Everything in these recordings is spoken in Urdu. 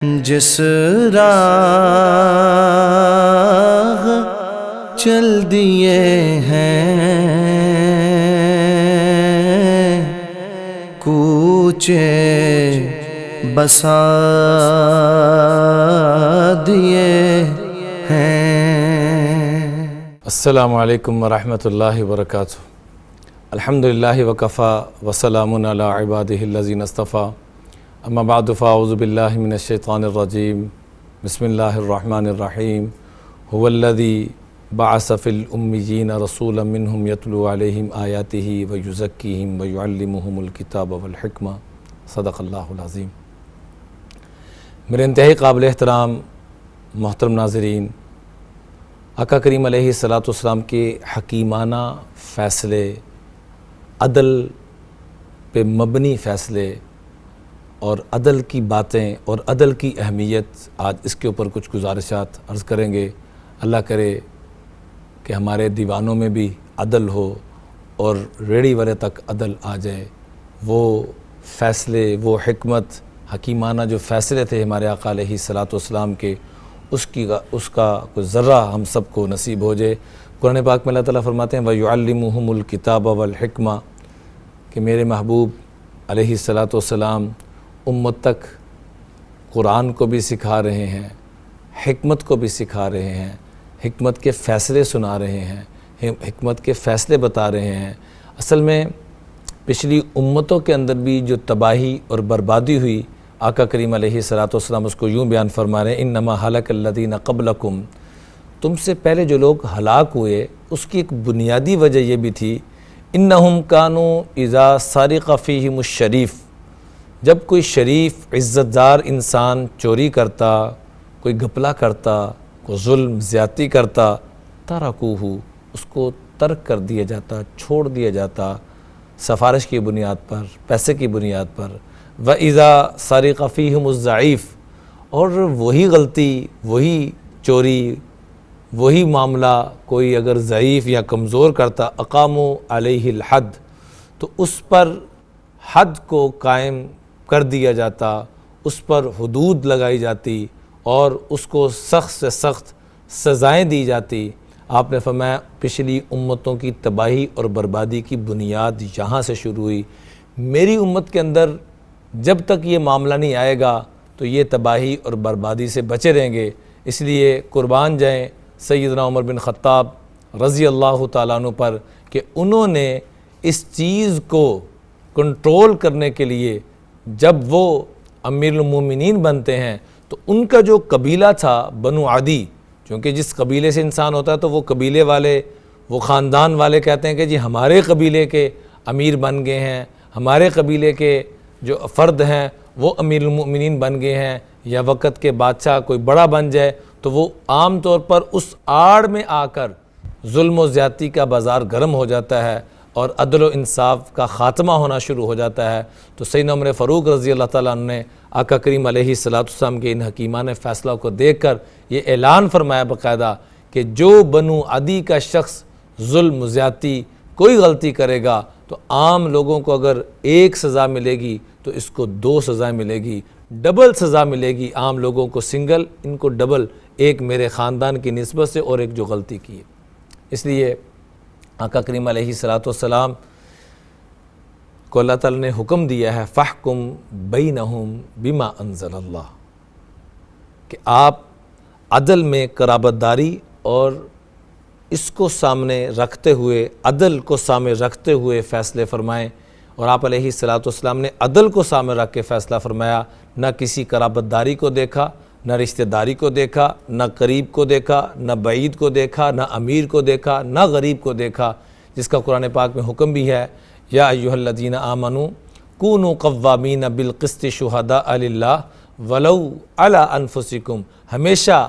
جس راہ چل دیے ہیں کوچے بسا دیے ہیں۔ السلام علیکم ورحمۃ اللہ وبرکاتہ۔ الحمدللہ وکفا وسلام علی عبادہ الذین اصطفیٰ، اما بعد فاعوذ باللہ من الشیطان الرجیم، بسم اللہ الرحمن الرحیم۔ هو الذی بعث فی الامیین رسولا منہم یتلو علیہم آیاتہ ویزکیہم ویعلمہم الکتاب والحکمہ، صدق اللہ العظیم۔ میرے انتہائی قابل احترام محترم ناظرین، آقا کریم علیہ السلام کے حکیمانہ فیصلے، عدل پہ مبنی فیصلے اور عدل کی باتیں اور عدل کی اہمیت، آج اس کے اوپر کچھ گزارشات عرض کریں گے۔ اللہ کرے کہ ہمارے دیوانوں میں بھی عدل ہو اور ریڑھی والے تک عدل آ جائے۔ وہ فیصلے، وہ حکمت، حکیمانہ جو فیصلے تھے ہمارے آقا علیہ السلام کے، اس کا کوئی ذرہ ہم سب کو نصیب ہو جائے۔ قرآن پاک میں اللہ تعالیٰ فرماتے ہیں وَيُعَلِّمُهُمُ الْكِتَابَ وَالْحِکْمَةَ، کہ میرے محبوب علیہ السلام امت تک قرآن کو بھی سکھا رہے ہیں، حکمت کو بھی سکھا رہے ہیں، حکمت کے فیصلے سنا رہے ہیں، حکمت کے فیصلے بتا رہے ہیں۔ اصل میں پچھلی امتوں کے اندر بھی جو تباہی اور بربادی ہوئی، آقا کریم علیہ السلام اس کو یوں بیان فرما رہے ہیں انما ہلک الذین قبلکم، تم سے پہلے جو لوگ ہلاک ہوئے اس کی ایک بنیادی وجہ یہ بھی تھی انہم کانوا اذا سرق فیہم الشریف، جب کوئی شریف عزت دار انسان چوری کرتا، کوئی گھپلا کرتا، کوئی ظلم زیادتی کرتا، ترکوہ، اس کو ترک کر دیا جاتا، چھوڑ دیا جاتا، سفارش کی بنیاد پر، پیسے کی بنیاد پر۔ وَإِذَا سَرِقَ فِيهِمُ الضَّعِيفُ، اور وہی غلطی، وہی چوری، وہی معاملہ کوئی اگر ضعیف یا کمزور کرتا، اقاموا علیہ الحد، تو اس پر حد کو قائم کر دیا جاتا، اس پر حدود لگائی جاتی اور اس کو سخت سے سخت سزائیں دی جاتی۔ آپ نے فرمایا پچھلی امتوں کی تباہی اور بربادی کی بنیاد یہاں سے شروع ہوئی۔ میری امت کے اندر جب تک یہ معاملہ نہیں آئے گا تو یہ تباہی اور بربادی سے بچے رہیں گے۔ اس لیے قربان جائیں سیدنا عمر بن خطاب رضی اللہ تعالیٰ عنہ پر کہ انہوں نے اس چیز کو کنٹرول کرنے کے لیے جب وہ امیر المومنین بنتے ہیں تو ان کا جو قبیلہ تھا بنو عدی، چونکہ جس قبیلے سے انسان ہوتا ہے تو وہ قبیلے والے، وہ خاندان والے کہتے ہیں کہ جی ہمارے قبیلے کے امیر بن گئے ہیں، ہمارے قبیلے کے جو فرد ہیں وہ امیر المومنین بن گئے ہیں، یا وقت کے بادشاہ کوئی بڑا بن جائے تو وہ عام طور پر اس آڑ میں آ کر ظلم و زیادتی کا بازار گرم ہو جاتا ہے اور عدل و انصاف کا خاتمہ ہونا شروع ہو جاتا ہے۔ تو سیدنا عمر فاروق رضی اللہ تعالیٰ عنہ نے آقا کریم علیہ السلام کے ان حکیمانہ فیصلہ کو دیکھ کر یہ اعلان فرمایا باقاعدہ کہ جو بنو عدی کا شخص ظلم و زیادتی کوئی غلطی کرے گا تو عام لوگوں کو اگر ایک سزا ملے گی تو اس کو 2 سزائیں ملے گی، ڈبل سزا ملے گی، عام لوگوں کو سنگل، ان کو ڈبل، ایک میرے خاندان کی نسبت سے اور ایک جو غلطی کی ہے۔ اس لیے آقا کریم علیہ السلام کو اللہ تعالیٰ نے حکم دیا ہے فَاحْكُمْ بَيْنَهُمْ بِمَا أَنزَلَ اللَّهُ، کہ آپ عدل میں قرابت داری اور اس کو سامنے رکھتے ہوئے، عدل کو سامنے رکھتے ہوئے فیصلے فرمائیں۔ اور آپ علیہ السلام نے عدل کو سامنے رکھ کے فیصلہ فرمایا، نہ کسی قرابت داری کو دیکھا، نہ رشتہ داری کو دیکھا، نہ قریب کو دیکھا، نہ بعید کو دیکھا، نہ امیر کو دیکھا، نہ غریب کو دیکھا، جس کا قرآن پاک میں حکم بھی ہے یا ایھا الذین آمنوا کونوا قوامین بالقسط شہداء للہ ولو علی انفسکم، ہمیشہ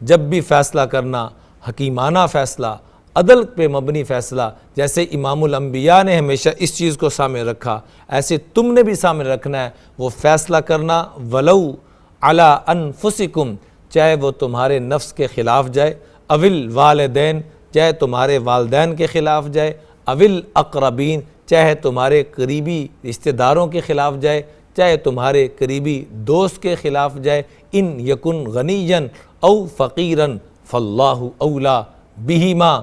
جب بھی فیصلہ کرنا حکیمانہ فیصلہ، عدل پہ مبنی فیصلہ، جیسے امام الانبیاء نے ہمیشہ اس چیز کو سامنے رکھا، ایسے تم نے بھی سامنے رکھنا ہے وہ فیصلہ کرنا ولو علی انفسکم، چاہے وہ تمہارے نفس کے خلاف جائے، اول والدین، چاہے تمہارے والدین کے خلاف جائے، اول اقربین، چاہے تمہارے قریبی رشتہ داروں کے خلاف جائے، چاہے تمہارے قریبی دوست کے خلاف جائے، ان یکن غنیا او فقیرا فاللہ اولا بہما،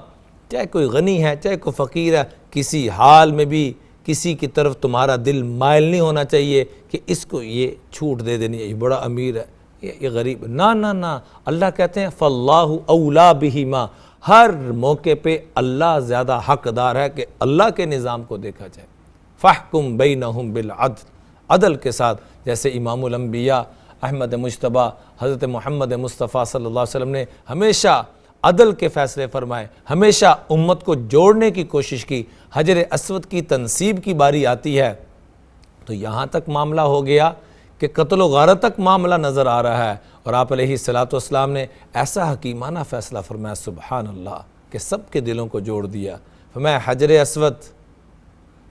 چاہے کوئی غنی ہے چاہے کوئی فقیر ہے، کسی حال میں بھی کسی کی طرف تمہارا دل مائل نہیں ہونا چاہیے کہ اس کو یہ چھوٹ دے دینی ہے، یہ بڑا امیر ہے یہ غریب، نہ اللہ کہتے ہیں فاللہ اولا بہما، ہر موقع پہ اللہ زیادہ حقدار ہے کہ اللہ کے نظام کو دیکھا جائے۔ فاحکم بینہم بالعدل، عدل کے ساتھ، جیسے امام الانبیاء احمد مجتبیٰ حضرت محمد مصطفیٰ صلی اللہ علیہ وسلم نے ہمیشہ عدل کے فیصلے فرمائے، ہمیشہ امت کو جوڑنے کی کوشش کی۔ حجر اسود کی تنصیب کی باری آتی ہے تو یہاں تک معاملہ ہو گیا کہ قتل و غارت تک معاملہ نظر آ رہا ہے، اور آپ علیہ السلام نے ایسا حکیمانہ فیصلہ فرمایا سبحان اللہ کہ سب کے دلوں کو جوڑ دیا۔ فرمایا حجر اسود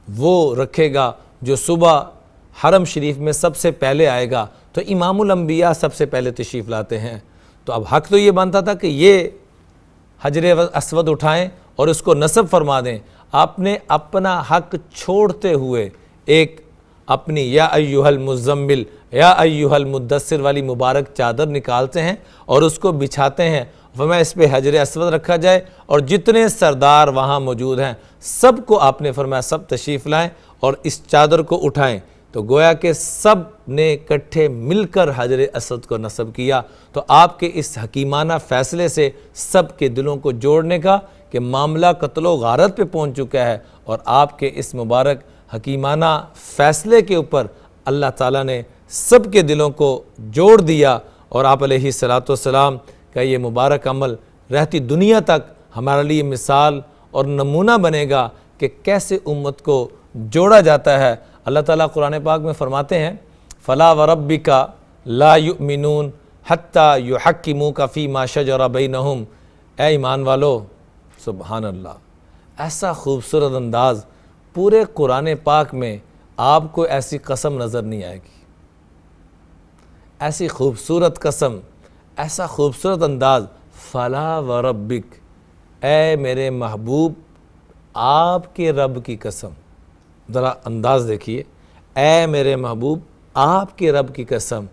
وہ رکھے گا جو صبح حرم شریف میں سب سے پہلے آئے گا، تو امام الانبیاء سب سے پہلے تشریف لاتے ہیں، تو اب حق تو یہ بنتا تھا کہ یہ حجر اسود اٹھائیں اور اس کو نصب فرما دیں۔ آپ نے اپنا حق چھوڑتے ہوئے ایک اپنی یا ایہا المزمل یا ایہا المدثر والی مبارک چادر نکالتے ہیں اور اس کو بچھاتے ہیں، فرمایا اس پہ حجر اسود رکھا جائے، اور جتنے سردار وہاں موجود ہیں سب کو آپ نے فرمایا سب تشریف لائیں اور اس چادر کو اٹھائیں، تو گویا کہ سب نے اکٹھے مل کر حجر اسود کو نصب کیا۔ تو آپ کے اس حکیمانہ فیصلے سے سب کے دلوں کو جوڑنے کا کہ معاملہ قتل و غارت پہ پہنچ چکا ہے، اور آپ کے اس مبارک حکیمانہ فیصلے کے اوپر اللہ تعالیٰ نے سب کے دلوں کو جوڑ دیا، اور آپ علیہ السلام کا یہ مبارک عمل رہتی دنیا تک ہمارے لیے مثال اور نمونہ بنے گا کہ کیسے امت کو جوڑا جاتا ہے۔ اللہ تعالیٰ قرآن پاک میں فرماتے ہیں فَلَا وَرَبِّكَ لَا يُؤْمِنُونَ حَتَّى يُحَكِّمُوكَ فِي مَا شَجَرَ بَيْنَهُمْ، اے ایمان والو، سبحان اللہ، ایسا خوبصورت انداز پورے قرآن پاک میں آپ کو ایسی قسم نظر نہیں آئے گی، ایسی خوبصورت قسم، ایسا خوبصورت انداز، فَلَا وَرَبِّكَ، اے میرے محبوب آپ کے رب کی قسم، ذرا انداز دیکھیے، اے میرے محبوب آپ کے رب کی قسم،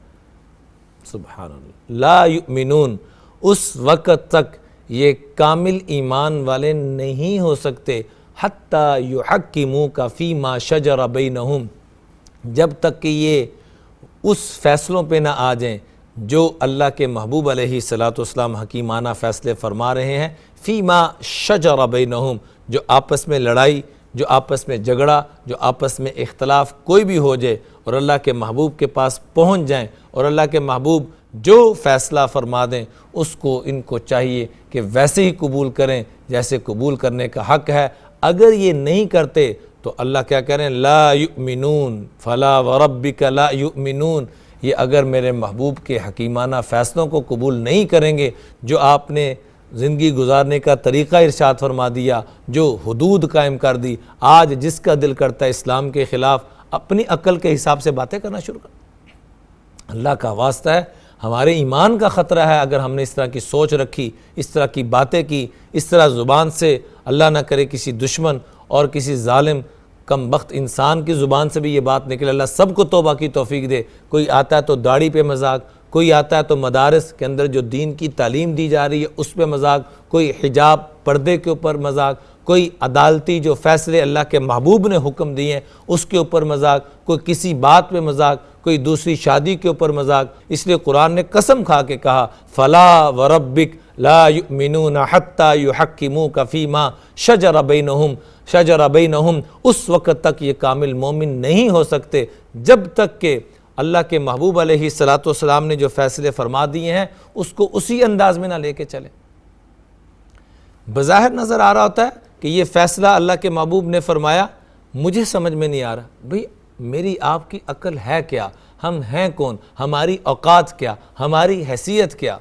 سبحان اللہ، لا یؤمنون، اس وقت تک یہ کامل ایمان والے نہیں ہو سکتے، حتیٰ یحکموک فیما شجر بینہم، جب تک کہ یہ اس فیصلوں پہ نہ آ جائیں جو اللہ کے محبوب علیہ السلام حکیمانہ فیصلے فرما رہے ہیں، فیما شجر بینہم، جو آپس میں لڑائی، جو آپس میں جھگڑا، جو آپس میں اختلاف کوئی بھی ہو جائے، اور اللہ کے محبوب کے پاس پہنچ جائیں، اور اللہ کے محبوب جو فیصلہ فرما دیں اس کو ان کو چاہیے کہ ویسے ہی قبول کریں جیسے قبول کرنے کا حق ہے۔ اگر یہ نہیں کرتے تو اللہ کیا کہہ رہے ہیں، لا یؤمنون، فلا وربک لا یؤمنون، یہ اگر میرے محبوب کے حکیمانہ فیصلوں کو قبول نہیں کریں گے، جو آپ نے زندگی گزارنے کا طریقہ ارشاد فرما دیا، جو حدود قائم کر دی، آج جس کا دل کرتا ہے اسلام کے خلاف اپنی عقل کے حساب سے باتیں کرنا شروع کر، اللہ کا واسطہ ہے، ہمارے ایمان کا خطرہ ہے اگر ہم نے اس طرح کی سوچ رکھی، اس طرح کی باتیں کی، اس طرح زبان سے، اللہ نہ کرے کسی دشمن اور کسی ظالم کم بخت انسان کی زبان سے بھی یہ بات نکلے۔ اللہ سب کو توبہ کی توفیق دے۔ کوئی آتا ہے تو داڑھی پہ مذاق، کوئی آتا ہے تو مدارس کے اندر جو دین کی تعلیم دی جا رہی ہے اس پہ مذاق، کوئی حجاب پردے کے اوپر مذاق، کوئی عدالتی جو فیصلے اللہ کے محبوب نے حکم دیے ہیں اس کے اوپر مذاق، کوئی کسی بات پہ مذاق، کوئی دوسری شادی کے اوپر مذاق۔ اس لیے قرآن نے قسم کھا کے کہا فلا وربک لا یؤمنون حتی یحکموک فیما شجر بینہم، اس وقت تک یہ کامل مومن نہیں ہو سکتے جب تک کہ اللہ کے محبوب علیہ السلام نے جو فیصلے فرما دیے ہیں اس کو اسی انداز میں نہ لے کے چلیں۔ بظاہر نظر آ رہا ہوتا ہے کہ یہ فیصلہ اللہ کے محبوب نے فرمایا، مجھے سمجھ میں نہیں آ رہا، بھئی میری آپ کی عقل ہے کیا، ہم ہیں کون، ہماری اوقات کیا، ہماری حیثیت کیا۔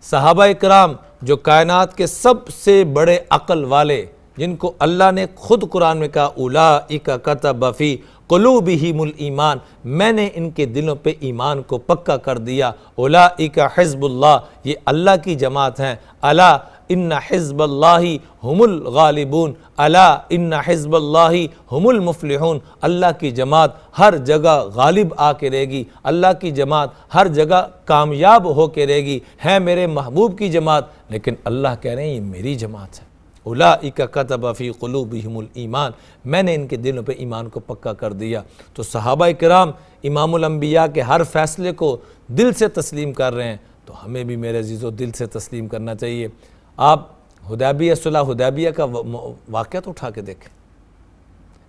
صحابہ اکرام جو کائنات کے سب سے بڑے عقل والے، جن کو اللہ نے خود قرآن میں کہا اولئک کتب فی قلوبہم الایمان، میں نے ان کے دلوں پہ ایمان کو پکا کر دیا، اولئک حزب اللہ، یہ اللہ کی جماعت ہیں، الا ان حزب اللہ هم الغالبون، الا ان حزب اللہ هم المفلحون۔ اللہ کی جماعت ہر جگہ غالب آ کے رہے گی، اللہ کی جماعت ہر جگہ کامیاب ہو کے رہے گی۔ ہے میرے محبوب کی جماعت، لیکن اللہ کہہ رہے ہیں یہ میری جماعت ہے۔ اولئک کتب فی قلوبہم الایمان، میں نے ان کے دلوں پہ ایمان کو پکا کر دیا۔ تو صحابہ کرام امام الانبیاء کے ہر فیصلے کو دل سے تسلیم کر رہے ہیں، تو ہمیں بھی میرے عزیزو دل سے تسلیم کرنا چاہیے۔ آپ حدیبیہ صلح حدیبیہ کا واقعہ تو اٹھا کے دیکھیں،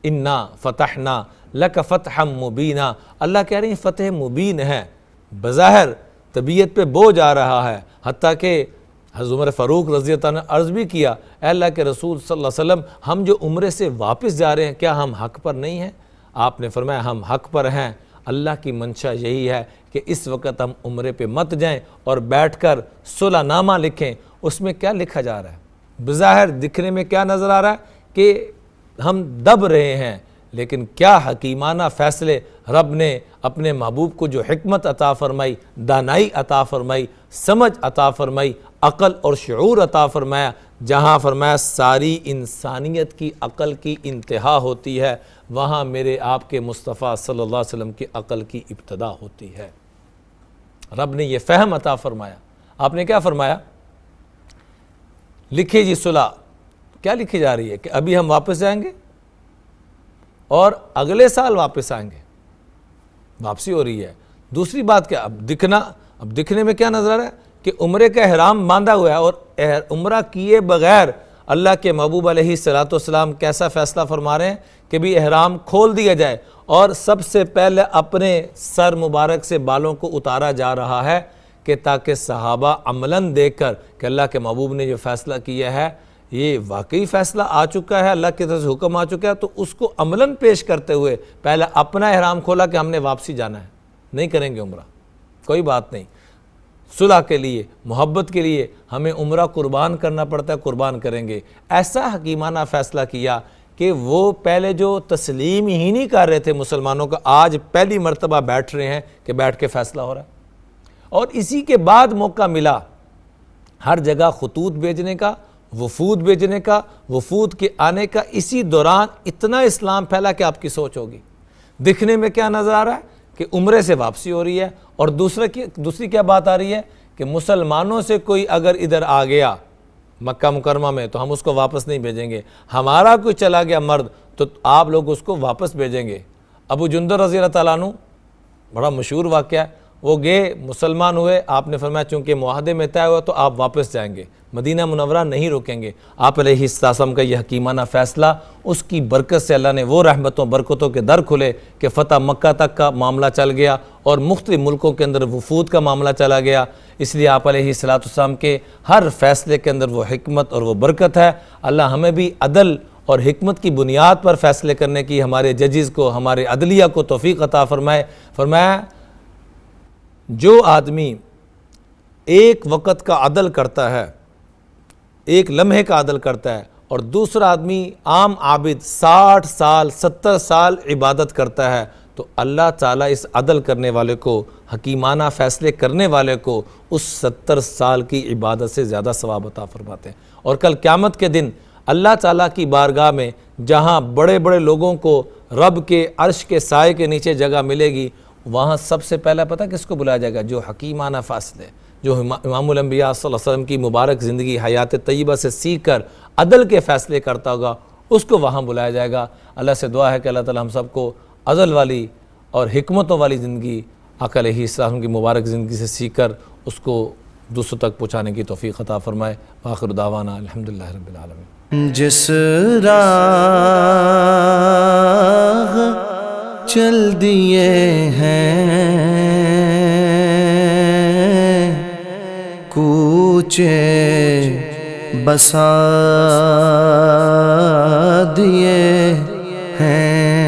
انا فتحنا لک فتحا مبینا، اللہ کہہ رہے ہیں فتح مبین ہے، بظاہر طبیعت پہ بوجھ آ رہا ہے، حتیٰ کہ حضرت عمر فاروق رضی اللہ عنہ نے عرض بھی کیا، اے اللہ کے رسول صلی اللہ علیہ وسلم، ہم جو عمرے سے واپس جا رہے ہیں کیا ہم حق پر نہیں ہیں؟ آپ نے فرمایا ہم حق پر ہیں، اللہ کی منشا یہی ہے کہ اس وقت ہم عمرے پہ مت جائیں اور بیٹھ کر صلح نامہ لکھیں۔ اس میں کیا لکھا جا رہا ہے؟ بظاہر دکھنے میں کیا نظر آ رہا ہے کہ ہم دب رہے ہیں، لیکن کیا حکیمانہ فیصلے رب نے اپنے محبوب کو جو حکمت عطا فرمائی، دانائی عطا فرمائی، سمجھ عطا فرمائی، عقل اور شعور عطا فرمایا، جہاں فرمایا ساری انسانیت کی عقل کی انتہا ہوتی ہے، وہاں میرے آپ کے مصطفیٰ صلی اللہ علیہ وسلم کی عقل کی ابتدا ہوتی ہے۔ رب نے یہ فہم عطا فرمایا۔ آپ نے کیا فرمایا؟ لکھے جی صلح، کیا لکھی جا رہی ہے کہ ابھی ہم واپس جائیں گے اور اگلے سال واپس آئیں گے، واپسی ہو رہی ہے۔ دوسری بات کیا، اب دکھنے میں کیا نظر آ رہا ہے کہ عمرے کا احرام باندھا ہوا ہے، اور عمرہ کیے بغیر اللہ کے محبوب علیہ الصلوۃ والسلام کیسا فیصلہ فرما رہے ہیں کہ بھی احرام کھول دیا جائے، اور سب سے پہلے اپنے سر مبارک سے بالوں کو اتارا جا رہا ہے کہ تاکہ صحابہ عملاً دیکھ کر کہ اللہ کے محبوب نے جو فیصلہ کیا ہے یہ واقعی فیصلہ آ چکا ہے، اللہ کی طرف سے حکم آ چکا ہے، تو اس کو عملاً پیش کرتے ہوئے پہلے اپنا احرام کھولا کہ ہم نے واپسی جانا ہے، نہیں کریں گے عمرہ، کوئی بات نہیں، صلح کے لیے، محبت کے لیے ہمیں عمرہ قربان کرنا پڑتا ہے، قربان کریں گے۔ ایسا حکیمانہ فیصلہ کیا کہ وہ پہلے جو تسلیم ہی نہیں کر رہے تھے مسلمانوں کا، آج پہلی مرتبہ بیٹھ رہے ہیں کہ بیٹھ کے فیصلہ ہو رہا ہے۔ اور اسی کے بعد موقع ملا ہر جگہ خطوط بھیجنے کا، وفود بھیجنے کا، وفود کے آنے کا، اسی دوران اتنا اسلام پھیلا کہ آپ کی سوچ ہوگی۔ دکھنے میں کیا نظر آ رہا ہے کہ عمرے سے واپسی ہو رہی ہے، اور دوسری کیا بات آ رہی ہے کہ مسلمانوں سے کوئی اگر ادھر آ گیا مکہ مکرمہ میں تو ہم اس کو واپس نہیں بھیجیں گے، ہمارا کوئی چلا گیا مرد تو آپ لوگ اس کو واپس بھیجیں گے۔ ابو جندر رضی اللہ تعالیٰ عنہ بڑا مشہور واقعہ ہے، وہ گئے، مسلمان ہوئے، آپ نے فرمایا چونکہ معاہدے میں طے ہوا تو آپ واپس جائیں گے، مدینہ منورہ نہیں روکیں گے۔ آپ علیہ السلام کا یہ حکیمانہ فیصلہ، اس کی برکت سے اللہ نے وہ رحمتوں برکتوں کے در کھلے کہ فتح مکہ تک کا معاملہ چل گیا، اور مختلف ملکوں کے اندر وفود کا معاملہ چلا گیا۔ اس لیے آپ علیہ السلام کے ہر فیصلے کے اندر وہ حکمت اور وہ برکت ہے۔ اللہ ہمیں بھی عدل اور حکمت کی بنیاد پر فیصلے کرنے کی ہمارے ججز کو، ہمارے عدلیہ کو توفیق عطا فرمائے۔ فرمایا جو آدمی ایک وقت کا عدل کرتا ہے، ایک لمحے کا عدل کرتا ہے، اور دوسرا آدمی عام عابد 60 سال 70 سال عبادت کرتا ہے، تو اللہ تعالیٰ اس عدل کرنے والے کو، حکیمانہ فیصلے کرنے والے کو اس 70 سال کی عبادت سے زیادہ ثواب عطا فرماتے ہیں۔ اور کل قیامت کے دن اللہ تعالیٰ کی بارگاہ میں جہاں بڑے بڑے لوگوں کو رب کے عرش کے سائے کے نیچے جگہ ملے گی، وہاں سب سے پہلا پتہ کس کو بلایا جائے گا؟ جو حکیمانہ فیصلے، جو امام الانبیاء صلی اللہ علیہ وسلم کی مبارک زندگی حیات طیبہ سے سیکھ کر عدل کے فیصلے کرتا ہوگا، اس کو وہاں بلایا جائے گا۔ اللہ سے دعا ہے کہ اللہ تعالیٰ ہم سب کو عدل والی اور حکمتوں والی زندگی آقا علیہ السلام کی مبارک زندگی سے سیکھ کر اس کو دوسروں تک پہنچانے کی توفیق عطا فرمائے۔ وآخر دعوانا الحمدللہ رب العالمین۔ جس راہ چل دیے ہیں کوچے بسا دیے ہیں،